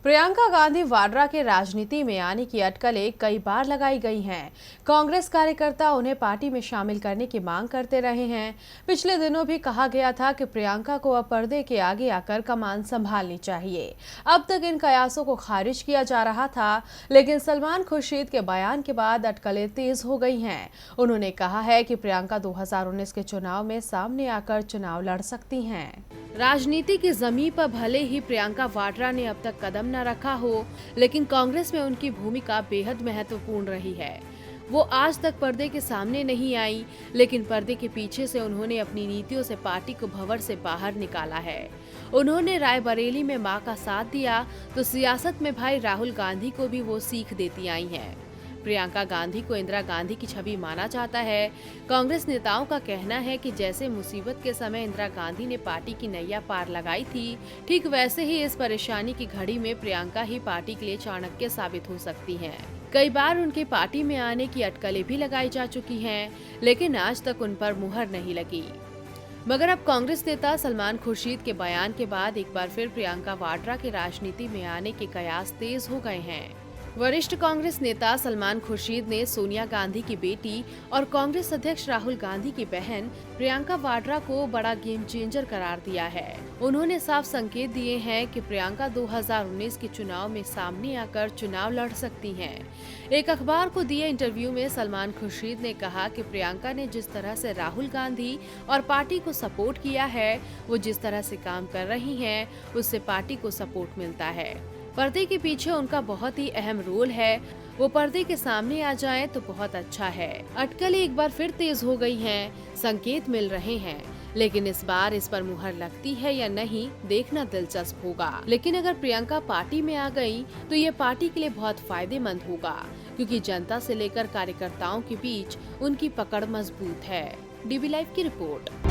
प्रियंका गांधी वाड्रा के राजनीति में आने की अटकलें कई बार लगाई गई हैं। कांग्रेस कार्यकर्ता उन्हें पार्टी में शामिल करने की मांग करते रहे हैं। पिछले दिनों भी कहा गया था कि प्रियंका को अब पर्दे के आगे आकर कमान संभालनी चाहिए। अब तक इन कयासों को खारिज किया जा रहा था, लेकिन सलमान खुर्शीद के बयान के बाद अटकलें तेज हो गई हैं। उन्होंने कहा है कि प्रियंका 2019 के चुनाव में सामने आकर चुनाव लड़ सकती हैं। राजनीति की जमीन पर भले ही प्रियंका वाड्रा ने अब तक कदम न रखा हो, लेकिन कांग्रेस में उनकी भूमिका बेहद महत्वपूर्ण रही है। वो आज तक पर्दे के सामने नहीं आई, लेकिन पर्दे के पीछे से उन्होंने अपनी नीतियों से पार्टी को भंवर से बाहर निकाला है। उन्होंने रायबरेली में मां का साथ दिया, तो सियासत में भाई राहुल गांधी को भी वो सीख देती आई हैं। प्रियंका गांधी को इंदिरा गांधी की छवि माना जाता है। कांग्रेस नेताओं का कहना है कि जैसे मुसीबत के समय इंदिरा गांधी ने पार्टी की नैया पार लगाई थी, ठीक वैसे ही इस परेशानी की घड़ी में प्रियंका ही पार्टी के लिए चाणक्य साबित हो सकती हैं। कई बार उनके पार्टी में आने की अटकलें भी लगाई जा चुकी हैं, लेकिन आज तक उन पर मुहर नहीं लगी। मगर अब कांग्रेस नेता सलमान खुर्शीद के बयान के बाद एक बार फिर प्रियंका वाड्रा के राजनीति में आने के कयास तेज हो गए हैं। वरिष्ठ कांग्रेस नेता सलमान खुर्शीद ने सोनिया गांधी की बेटी और कांग्रेस अध्यक्ष राहुल गांधी की बहन प्रियंका वाड्रा को बड़ा गेम चेंजर करार दिया है। उन्होंने साफ संकेत दिए हैं कि प्रियंका 2019 के चुनाव में सामने आकर चुनाव लड़ सकती हैं। एक अखबार को दिए इंटरव्यू में सलमान खुर्शीद ने कहा कि प्रियंका ने जिस तरह से राहुल गांधी और पार्टी को सपोर्ट किया है, वो जिस तरह से काम कर रही हैं, उससे पार्टी को सपोर्ट मिलता है। पर्दे के पीछे उनका बहुत ही अहम रोल है। वो पर्दे के सामने आ जाएं तो बहुत अच्छा है। अटकलें एक बार फिर तेज हो गई हैं, संकेत मिल रहे हैं, लेकिन इस बार इस पर मुहर लगती है या नहीं, देखना दिलचस्प होगा। लेकिन अगर प्रियंका पार्टी में आ गई तो ये पार्टी के लिए बहुत फायदेमंद होगा, क्योंकि जनता से लेकर कार्यकर्ताओं के बीच उनकी पकड़ मजबूत है। डीबी लाइव की रिपोर्ट।